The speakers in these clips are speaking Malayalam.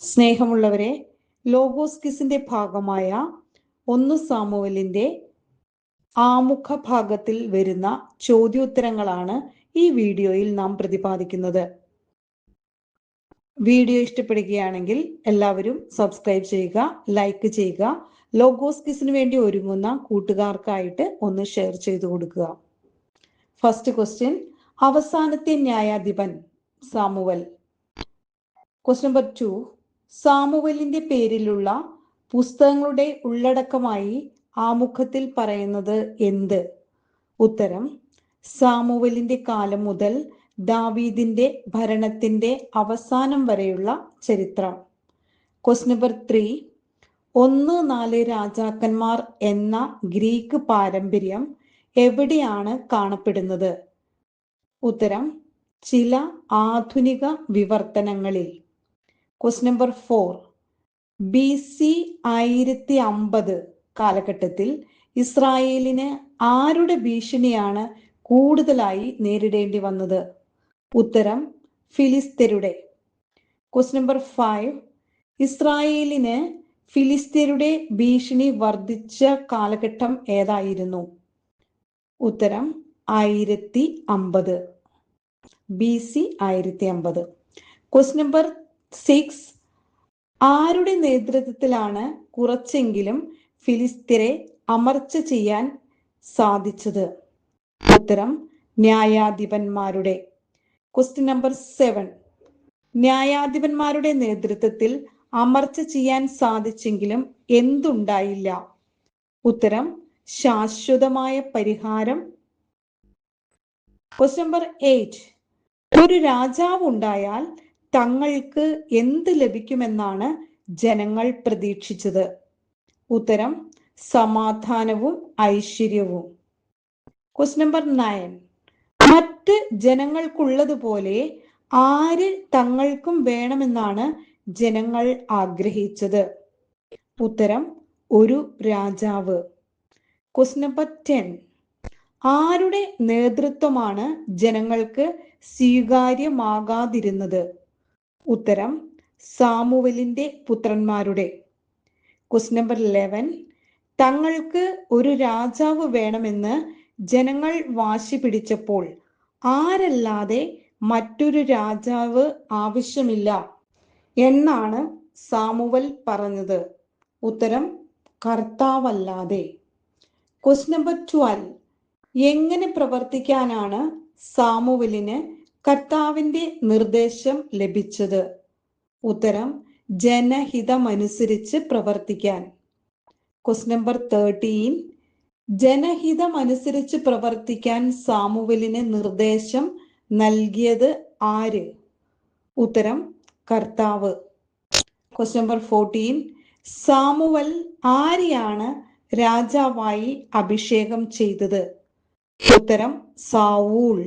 സ്നേഹമുള്ളവരെ, ലോഗോസ് ക്വിസിന്റെ ഭാഗമായ 1 സാമുവേലിന്റെ ആമുഖ ഭാഗത്തിൽ വരുന്ന ചോദ്യോത്തരങ്ങളാണ് ഈ വീഡിയോയിൽ നാം പ്രതിപാദിക്കുന്നത്. വീഡിയോ ഇഷ്ടപ്പെടുകയാണെങ്കിൽ എല്ലാവരും സബ്സ്ക്രൈബ് ചെയ്യുക, ലൈക്ക് ചെയ്യുക. ലോഗോസ് ക്വിസിന് വേണ്ടി ഒരുങ്ങുന്ന കൂട്ടുകാർക്കായിട്ട് ഒന്ന് ഷെയർ ചെയ്തു കൊടുക്കുക. ഫസ്റ്റ് ക്വസ്റ്റ്യൻ, അവസാനത്തെ ന്യായാധിപൻ സാമുവൽ. ക്വസ്റ്റ്യൻ നമ്പർ 2, സാമുവലിന്റെ പേരിലുള്ള പുസ്തകങ്ങളുടെ ഉള്ളടക്കമായി ആമുഖത്തിൽ പറയുന്നത് എന്ത്? ഉത്തരം, സാമുവലിന്റെ കാലം മുതൽ ദാവീദിന്റെ ഭരണത്തിന്റെ അവസാനം വരെയുള്ള ചരിത്രം. ക്വസ്റ്റ്യൻ നമ്പർ 3, 1-4 രാജാക്കന്മാർ എന്ന ഗ്രീക്ക് പാരമ്പര്യം എവിടെയാണ് കാണപ്പെടുന്നത്? ഉത്തരം, ചില ആധുനിക വിവർത്തനങ്ങളിൽ. ക്വസ്റ്റ്യൻ നമ്പർ 4, BC 1050 കാലഘട്ടത്തിൽ ഇസ്രായേലിന് ആരുടെ ഭീഷണിയാണ് കൂടുതലായി നേരിടേണ്ടി വന്നത്? ഉത്തരം, ഫിലിസ്ത്യരുടെ. ക്വസ്റ്റ്യൻ നമ്പർ 5, ഇസ്രായേലിന് ഫിലിസ്ത്യരുടെ ഭീഷണി വർദ്ധിച്ച കാലഘട്ടം ഏതായിരുന്നു? ഉത്തരം, 1050, BC 1050. ക്വസ്റ്റ്യൻ നമ്പർ 6, ആരുടെ നേതൃത്വത്തിലാണ് കുറച്ചെങ്കിലും ഫിലിസ്ത്യരെ അമർച്ച ചെയ്യാൻ സാധിച്ചത്? ഉത്തരം, ന്യായാധിപന്മാരുടെ. ക്വസ്റ്റ്യൻ നമ്പർ 7, ന്യായാധിപന്മാരുടെ നേതൃത്വത്തിൽ അമർച്ച ചെയ്യാൻ സാധിച്ചെങ്കിലും എന്തുണ്ടായില്ല? ഉത്തരം, ശാശ്വതമായ പരിഹാരം. ക്വസ്റ്റ്യൻ നമ്പർ 8, ഒരു രാജാവ് ഉണ്ടായാൽ തങ്ങൾക്ക് എന്ത് ലഭിക്കുമെന്നാണ് ജനങ്ങൾ പ്രതീക്ഷിച്ചത്? ഉത്തരം, സമാധാനവും ഐശ്വര്യവും. ക്വസ്റ്റ്യൻ നമ്പർ 9, മറ്റ് ജനങ്ങൾക്കുള്ളതുപോലെ ആര് തങ്ങൾക്കും വേണമെന്നാണ് ജനങ്ങൾ ആഗ്രഹിച്ചത്? ഉത്തരം, ഒരു രാജാവ്. ക്വസ്റ്റ്യൻ നമ്പർ 10, ആരുടെ നേതൃത്വമാണ് ജനങ്ങൾക്ക് സ്വീകാര്യമാകാതിരുന്നത്? ഉത്തരം, സാമുവലിന്റെ പുത്രന്മാരുടെ. ക്വസ്റ്റ്യൻ നമ്പർ 11, തങ്ങൾക്ക് ഒരു രാജാവ് വേണമെന്ന് ജനങ്ങൾ വാശി പിടിച്ചപ്പോൾ ആരല്ലാതെ മറ്റൊരു രാജാവ് ആവശ്യമില്ല എന്നാണ് സാമുവൽ പറഞ്ഞത്? ഉത്തരം, കർത്താവല്ലാതെ. ക്വസ്റ്റ്യൻ നമ്പർ 12, എങ്ങനെ പ്രവർത്തിക്കാനാണ് സാമുവലിന് കർത്താവിന്റെ നിർദ്ദേശം ലഭിച്ചത്? ഉത്തരം, ജനഹിതമനുസരിച്ച് പ്രവർത്തിക്കാൻ. ക്വസ്റ്റ്യൻ നമ്പർ 13, ജനഹിതമനുസരിച്ച് പ്രവർത്തിക്കാൻ സാമുവലിന് നിർദ്ദേശം നൽകിയത് ആര്? ഉത്തരം, കർത്താവ്. ക്വസ്റ്റ്യൻ നമ്പർ 14, സാമുവൽ ആരെയാണ് രാജാവായി അഭിഷേകം ചെയ്തത്? ഉത്തരം, സാവൂൾ.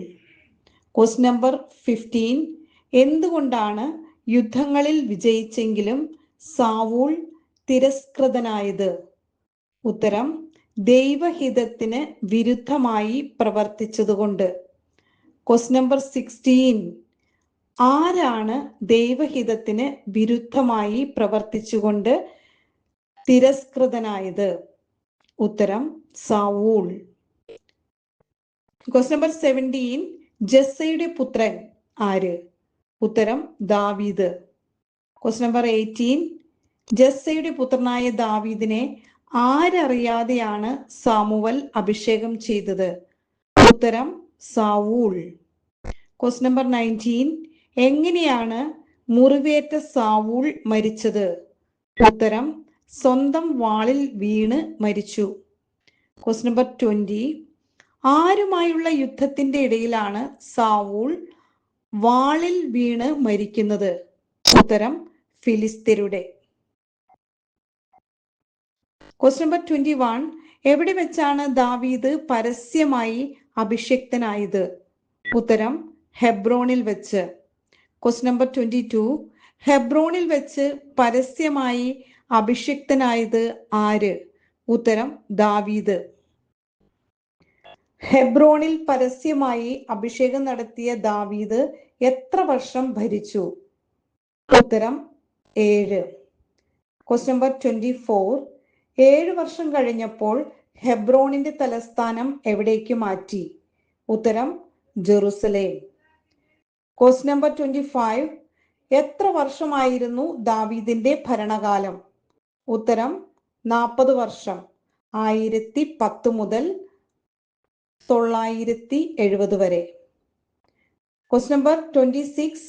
ക്വസ്റ്റ്യൻ നമ്പർ 15, എന്തുകൊണ്ടാണ് യുദ്ധങ്ങളിൽ വിജയിച്ചെങ്കിലും സാവൂൾ തിരസ്കൃതനായത്? ഉത്തരം, ദൈവഹിതത്തിന് വിരുദ്ധമായി പ്രവർത്തിച്ചതുകൊണ്ട്. ക്വസ്റ്റ്യൻ നമ്പർ 16, ആരാണ് ദൈവഹിതത്തിന് വിരുദ്ധമായി പ്രവർത്തിച്ചുകൊണ്ട് തിരസ്കൃതനായത്? ഉത്തരം, സാവൂൾ. ക്വസ്റ്റ്യൻ നമ്പർ 17, ജസ്സയുടെ പുത്രൻ ആര്? ഉത്തരം, ദാവീദ്. ക്വസ്റ്റ്യൻ നമ്പർ 18, ജസ്സയുടെ പുത്രനായ ദാവീദിനെ ആരറിയാതെയാണ് സാമുവൽ അഭിഷേകം ചെയ്തത്? ഉത്തരം, സാവൂൾ. ക്വസ്റ്റ്യൻ നമ്പർ 19, എങ്ങനെയാണ് മുറിവേറ്റ സാവൂൾ മരിച്ചത്? ഉത്തരം, സ്വന്തം വാളിൽ വീണ് മരിച്ചു. ക്വസ്റ്റ്യൻ നമ്പർ 20, ആരുമായുള്ള യുദ്ധത്തിന്റെ ഇടയിലാണ് സാവൂൾ വാളിൽ വീണ് മരിക്കുന്നത്? ഉത്തരം, ഫിലിസ്ത്യരുടെ. ക്വസ്റ്റ്യൻ നമ്പർ 21, എവിടെ വെച്ചാണ് ദാവീദ് പരസ്യമായി അഭിഷിക്തനായത്? ഉത്തരം, ഹെബ്രോണിൽ വെച്ച്. ക്വസ്റ്റ്യൻ നമ്പർ 22, ഹെബ്രോണിൽ വെച്ച് പരസ്യമായി അഭിഷിക്തനായത് ആര്? ഉത്തരം, ദാവീദ്. ഹെബ്രോണിൽ പരസ്യമായി അഭിഷേകം നടത്തിയ ദാവീദ് എത്ര വർഷം ഭരിച്ചു? ഉത്തരം, 7. Question number 24. 7 വർഷം കഴിഞ്ഞപ്പോൾ ഹെബ്രോണിന്റെ തലസ്ഥാനം എവിടേക്ക് മാറ്റി? ഉത്തരം ജെറുസലേം. Question number 25. എത്ര വർഷമായിരുന്നു ദാവീദിന്റെ ഭരണകാലം? ഉത്തരം 40 വർഷം. 1010 മുതൽ 970 വരെ. Question number 26.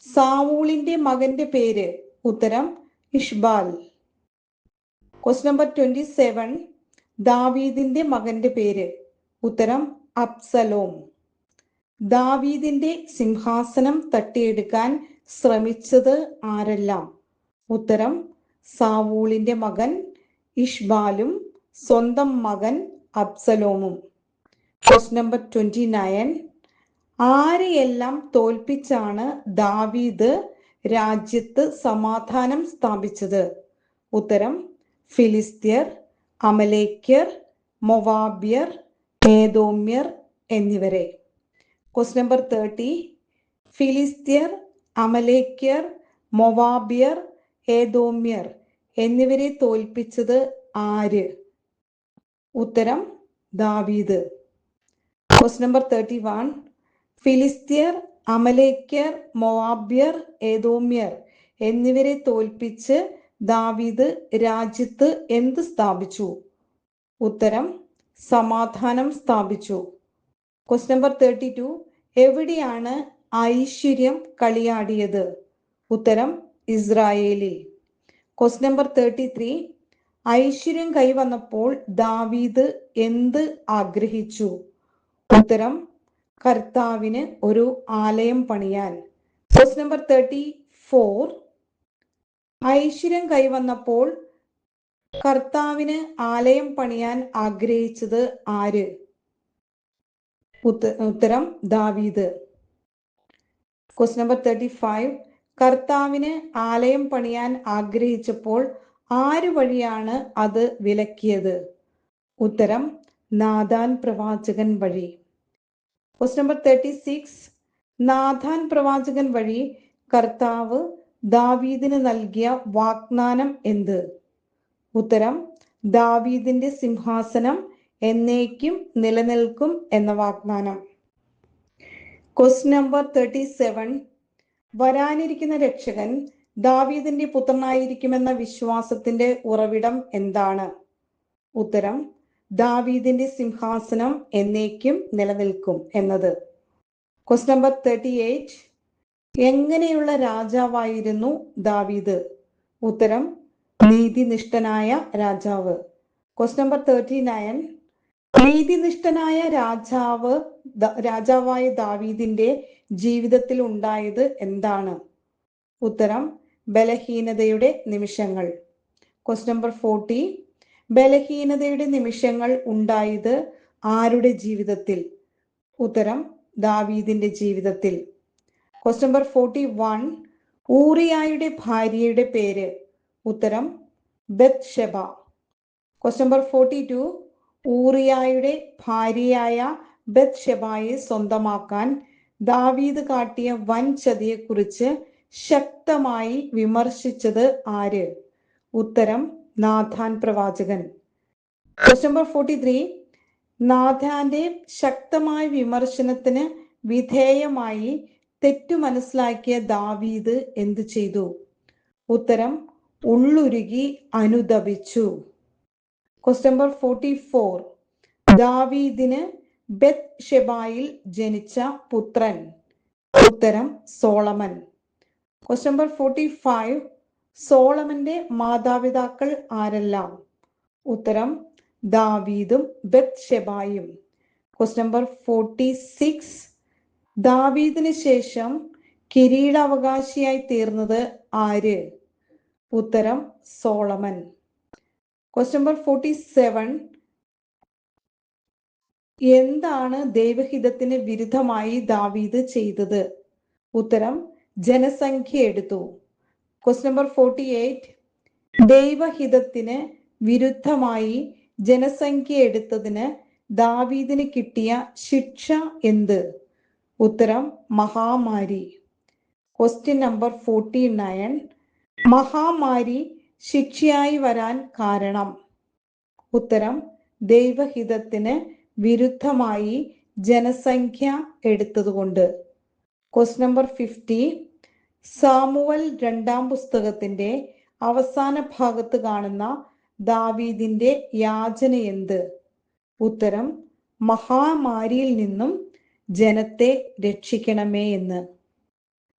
സാവൂളിന്റെ മകന്റെ പേര്? ഉത്തരം ഇഷ്ബാൽ. Question number 27. ദാവീദിന്റെ മകന്റെ പേര്? ഉത്തരം അബ്സലോം. ദാവീദിന്റെ സിംഹാസനം തട്ടിയെടുക്കാൻ ശ്രമിച്ചത് ആരെല്ലാം? ഉത്തരം സാവൂളിന്റെ മകൻ ഇഷ്ബാലും സ്വന്തം മകൻ അബ്സലോമും. Question number 29. ആരെയെല്ലാം തോൽപ്പിച്ചാണ് ദാവീദ് രാജ്യത്ത് സമാധാനം സ്ഥാപിച്ചത്? ഉത്തരം ഫിലിസ്ത്യർ, അമലേക്യർ, മൊവാബ്യർ, ഏദോമ്യർ എന്നിവരെ. Question number 30. ഫിലിസ്ത്യർ, അമലേക്യർ, മൊവാബ്യർ, ഏദോമ്യർ എന്നിവരെ തോൽപ്പിച്ചത് ആര്? ഉത്തരം ദാവീദ്. Question number 31. ഫിലിസ്ത്യർ, അമലേക്യർ, മൊവാബ്യർ, ഏദോമ്യർ എന്നിവരെ തോൽപ്പിച്ച് ദാവീദ് രാജ്യത്ത് എന്ത് സ്ഥാപിച്ചു? ഉത്തരം സമാധാനം സ്ഥാപിച്ചു. Question number 32. എവിടെയാണ് ഐശ്വര്യം കളിയാടിയത്? ഉത്തരം ഇസ്രായേലിൽ. Question number 33. ഐശ്വര്യം കൈവന്നപ്പോൾ ദാവീദ് എന്ത് ആഗ്രഹിച്ചു? ഉത്തരം കർത്താവിന് ഒരു ആലയം പണിയാൻ. Question number 34. ഐശ്വര്യം കൈവന്നപ്പോൾ കർത്താവിന് ആലയം പണിയാൻ ആഗ്രഹിച്ചത് ആര്? ഉത്തരം ദാവീദ്. Question number 35. കർത്താവിന് ആലയം പണിയാൻ ആഗ്രഹിച്ചപ്പോൾ ആര് വഴിയാണ് അത് വിലക്കിയത്? ഉത്തരം നാഥാൻ പ്രവാചകൻ വഴി. Question number 36. നാഥാൻ പ്രവാചകൻ വഴി കർത്താവ് ദാവീദിന് നൽകിയ വാഗ്ദാനം എന്ത്? ഉത്തരം ദാവീദിന്റെ സിംഹാസനം എന്നേക്കും നിലനിൽക്കും എന്ന വാഗ്ദാനം. Question number 37. വരാനിരിക്കുന്ന രക്ഷകൻ ദാവീദിന്റെ പുത്രനായിരിക്കുമെന്ന വിശ്വാസത്തിന്റെ ഉറവിടം എന്താണ്? ഉത്തരം ദാവീദിന്റെ സിംഹാസനം എന്നേക്കും നിലനിൽക്കും എന്നത്. Question number 38. എങ്ങനെയുള്ള രാജാവായിരുന്നു ദാവീദ്? ഉത്തരം നീതിനിഷ്ഠനായ രാജാവ്. Question number 39. നീതിനിഷ്ഠനായ രാജാവായ ദാവീദിന്റെ ജീവിതത്തിൽ ഉണ്ടായത് എന്താണ്? ഉത്തരം ബലഹീനതയുടെ നിമിഷങ്ങൾ. Question number 40. ബലഹീനതയുടെ നിമിഷങ്ങൾ ഉണ്ടായത് ആരുടെ ജീവിതത്തിൽ? ഉത്തരം ദാവീദിന്റെ ജീവിതത്തിൽ. Question number 41. ഊറിയായുടെ ഭാര്യയുടെ പേര്? ഉത്തരം ബത്ത്ശെബ. Question number 42. ഊറിയായുടെ ഭാര്യയായ ബത്ത്ശെബയെ സ്വന്തമാക്കാൻ ദാവീദ് കാട്ടിയ വൻ ചതിയെക്കുറിച്ച് ശക്തമായി വിമർശിച്ചത് ആര്? ഉത്തരം നാഥാൻ പ്രവാചകൻ. Question number 43. നാഥാന്റെ ശക്തമായ വിമർശനത്തിന് വിധേയമായി തെറ്റു മനസ്സിലാക്കിയ ദാവീദ് എന്തു ചെയ്തു? ഉത്തരം ഉള്ളുരുകി അനുതപിച്ചു. Question number 44. ദാവീദിന് ബത്ത്ശെബയിൽ ജനിച്ച പുത്രൻ? ഉത്തരം സോളമൻ. Question number 45. സോളമന്റെ മാതാപിതാക്കൾ ആരെല്ലാം? ഉത്തരം ദാവീദും ബത്ത്ശെബയും. Question number 46. ദാവീദിന് ശേഷം കിരീടാവകാശിയായി തീർന്നത് ആര്? ഉത്തരം സോളമൻ. Question number 47. എന്താണ് ദൈവഹിതത്തിന് വിരുദ്ധമായി ദാവീദ് ചെയ്തത്? ഉത്തരം ജനസംഖ്യ എടുത്തു. Question number 48. ദൈവഹിതത്തിന് വിരുദ്ധമായി ജനസംഖ്യ എടുത്തതിന് ദാവീദിന് കിട്ടിയ ശിക്ഷ എന്ത്? ഉത്തരം മഹാമാരി. Question number 49. മഹാമാരി ശിക്ഷയായി വരാൻ കാരണം? ഉത്തരം ദൈവഹിതത്തിന് വിരുദ്ധമായി ജനസംഖ്യ എടുത്തതുകൊണ്ട്. Question number 50. സാമുവൽ 2-ാം പുസ്തകത്തിന്റെ അവസാന ഭാഗത്ത് കാണുന്ന ദാവീദിന്റെ യാചന എന്ത്? ഉത്തരം മഹാമാരിയിൽ നിന്നും ജനത്തെ രക്ഷിക്കണമേ എന്ന്.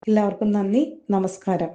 എല്ലാവർക്കും നന്ദി, നമസ്കാരം.